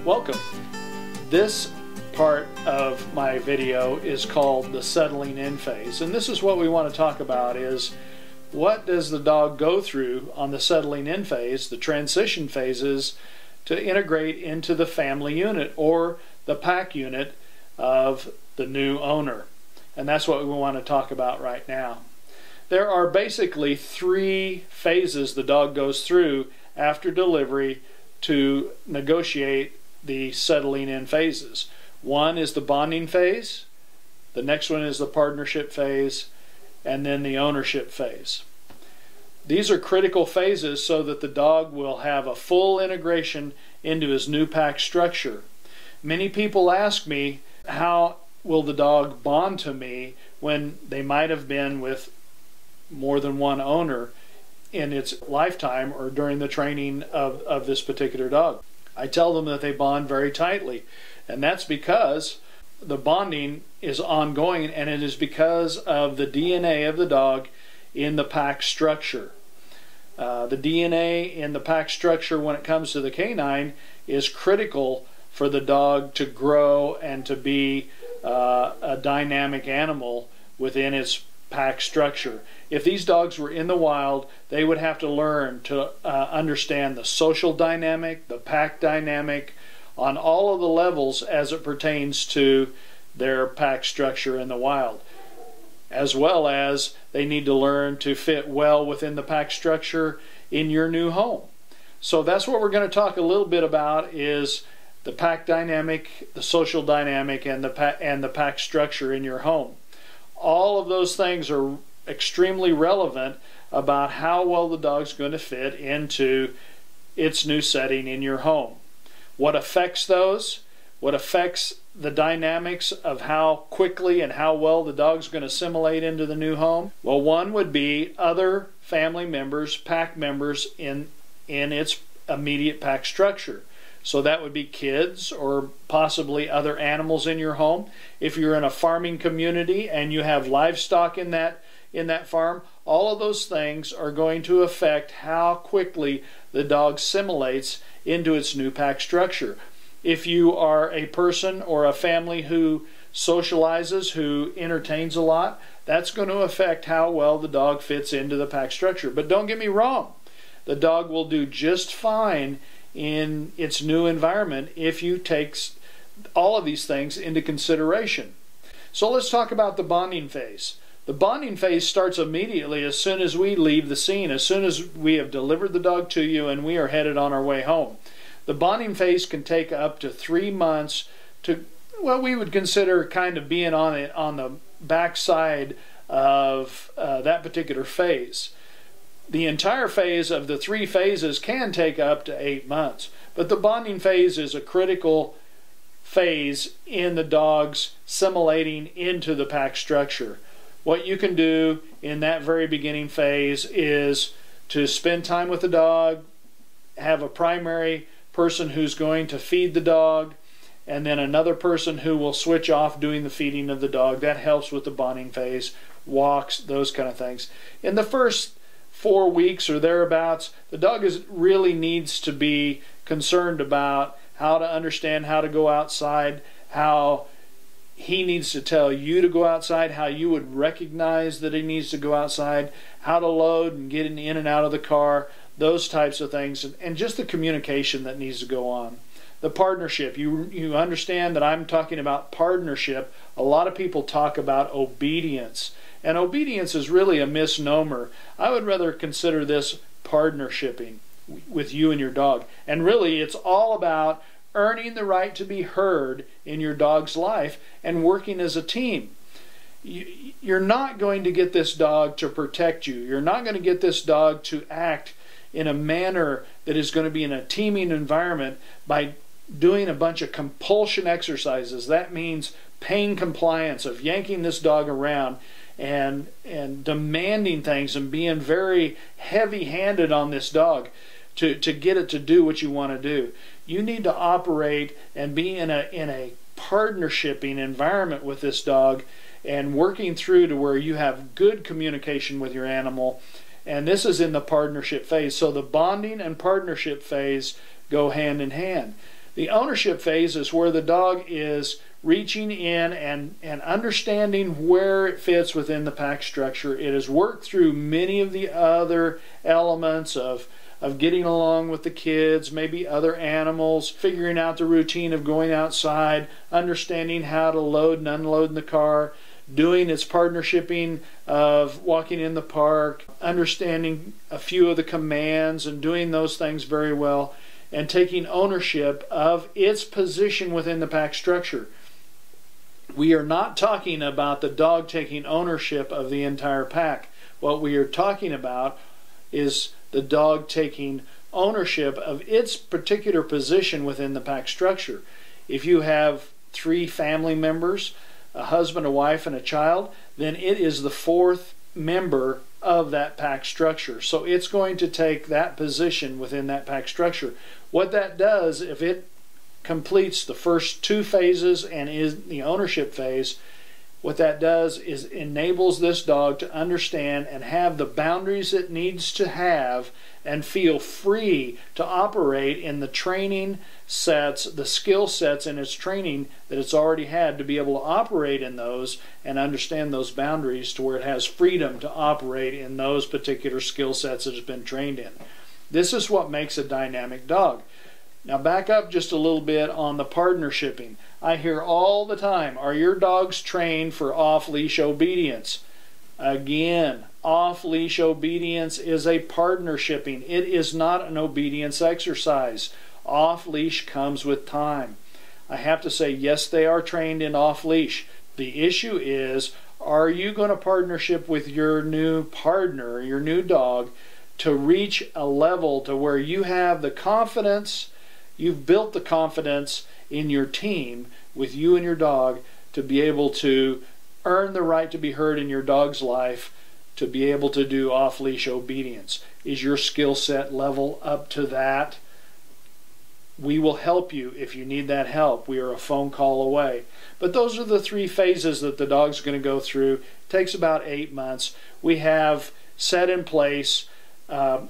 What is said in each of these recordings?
Welcome. This part of my video is called the settling in phase, and this is what we want to talk about is what does the dog go through on the settling in phase, the transition phases, to integrate into the family unit or the pack unit of the new owner. And that's what we want to talk about right now. There are basically three phases the dog goes through after delivery to negotiate the settling in phases. One is the bonding phase, the next one is the partnership phase, and then the ownership phase. These are critical phases so that the dog will have a full integration into his new pack structure. Many people ask me, how will the dog bond to me when they might have been with more than one owner in its lifetime or during the training of this particular dog? I tell them that they bond very tightly, and that's because the bonding is ongoing, and it is because of the DNA of the dog in the pack structure. The DNA in the pack structure when it comes to the canine is critical for the dog to grow and to be a dynamic animal within its pack structure. If these dogs were in the wild, they would have to learn to understand the social dynamic, the pack dynamic, on all of the levels as it pertains to their pack structure in the wild. As well as they need to learn to fit well within the pack structure in your new home. So that's what we're going to talk a little bit about, is the pack dynamic, the social dynamic, and the pack structure in your home. All of those things are extremely relevant about how well the dog's going to fit into its new setting in your home. What affects those? What affects the dynamics of how quickly and how well the dog's going to assimilate into the new home? Well, one would be other family members, pack members in its immediate pack structure. So that would be kids or possibly other animals in your home. If you're in a farming community and you have livestock in that farm, all of those things are going to affect how quickly the dog assimilates into its new pack structure. If you are a person or a family who socializes, who entertains a lot, that's going to affect how well the dog fits into the pack structure. But don't get me wrong, the dog will do just fine in its new environment if you take all of these things into consideration. So let's talk about the bonding phase. The bonding phase starts immediately as soon as we leave the scene, as soon as we have delivered the dog to you and we are headed on our way home. The bonding phase can take up to 3 months to, well, we would consider kind of being on the backside of that particular phase. The entire phase of the 3 phases can take up to 8 months, but the bonding phase is a critical phase in the dog's assimilating into the pack structure. What you can do in that very beginning phase is to spend time with the dog, have a primary person who's going to feed the dog, and then another person who will switch off doing the feeding of the dog. That helps with the bonding phase, walks, those kind of things. In the first 4 weeks or thereabouts, the dog really needs to be concerned about how to understand how to go outside, how he needs to tell you to go outside, how you would recognize that he needs to go outside, how to load and get in and out of the car, those types of things, and just the communication that needs to go on. The partnership, you understand that I'm talking about partnership. A lot of people talk about obedience, and obedience is really a misnomer. I would rather consider this partnershiping with you and your dog. And really, it's all about earning the right to be heard in your dog's life and working as a team. You're not going to get this dog to protect you. You're not going to get this dog to act in a manner that is going to be in a teaming environment by doing a bunch of compulsion exercises. That means pain compliance, of yanking this dog around and demanding things and being very heavy-handed on this dog to get it to do what you want to do. You need to operate and be in a partnershiping environment with this dog and working through to where you have good communication with your animal. And this is in the partnership phase. So the bonding and partnership phase go hand in hand. The ownership phase is where the dog is reaching in and understanding where it fits within the pack structure. It has worked through many of the other elements of getting along with the kids, maybe other animals, figuring out the routine of going outside, understanding how to load and unload in the car, doing its partnershiping of walking in the park, understanding a few of the commands and doing those things very well, and taking ownership of its position within the pack structure. We are not talking about the dog taking ownership of the entire pack. What we are talking about is the dog taking ownership of its particular position within the pack structure. If you have 3 family members, a husband, a wife, and a child, then it is the 4th member of that pack structure. So it's going to take that position within that pack structure. What that does, if it completes the first 2 phases and is the ownership phase, what that does is enables this dog to understand and have the boundaries it needs to have and feel free to operate in the training sets, the skill sets in its training that it's already had, to be able to operate in those and understand those boundaries to where it has freedom to operate in those particular skill sets it has been trained in. This is what makes a dynamic dog. Now back up just a little bit on the partnershiping. I hear all the time, are your dogs trained for off-leash obedience? Again, off-leash obedience is a partnershiping. It is not an obedience exercise. Off-leash comes with time. I have to say, yes, they are trained in off-leash. The issue is, are you going to partnership with your new partner, your new dog, to reach a level to where you have the confidence, you've built the confidence in your team with you and your dog to be able to earn the right to be heard in your dog's life, to be able to do off-leash obedience. Is your skill set level up to that? We will help you if you need that help. We are a phone call away. But those are the 3 phases that the dog's going to go through. It takes about 8 months. We have set in place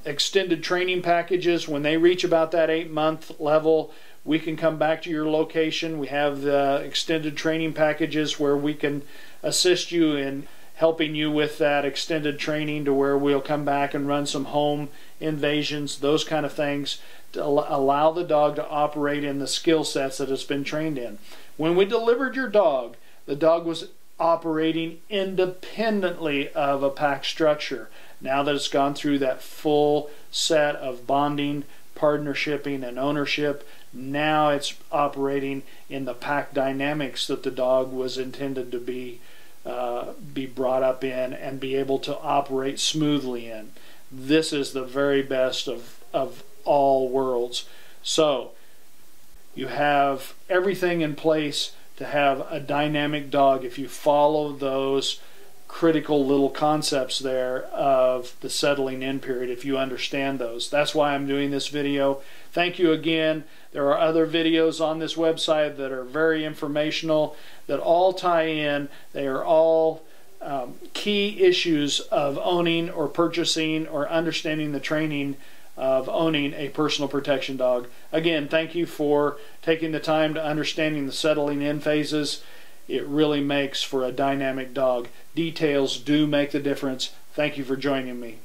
extended training packages. When they reach about that 8-month level, we can come back to your location. We have the extended training packages where we can assist you in helping you with that extended training, to where we'll come back and run some home invasions, those kind of things, to allow the dog to operate in the skill sets that it's been trained in. When we delivered your dog, the dog was operating independently of a pack structure. Now that it's gone through that full set of bonding, partnershiping, and ownership, now it's operating in the pack dynamics that the dog was intended to be brought up in and be able to operate smoothly in. This is the very best of all worlds. So you have everything in place to have a dynamic dog if you follow those critical little concepts there of the settling in period, if you understand those. That's why I'm doing this video. Thank you again. There are other videos on this website that are very informational, that all tie in. They are all key issues of owning or purchasing or understanding the training of owning a personal protection dog. Again, thank you for taking the time to understanding the settling in phases. It really makes for a dynamic dog. Details do make the difference. Thank you for joining me.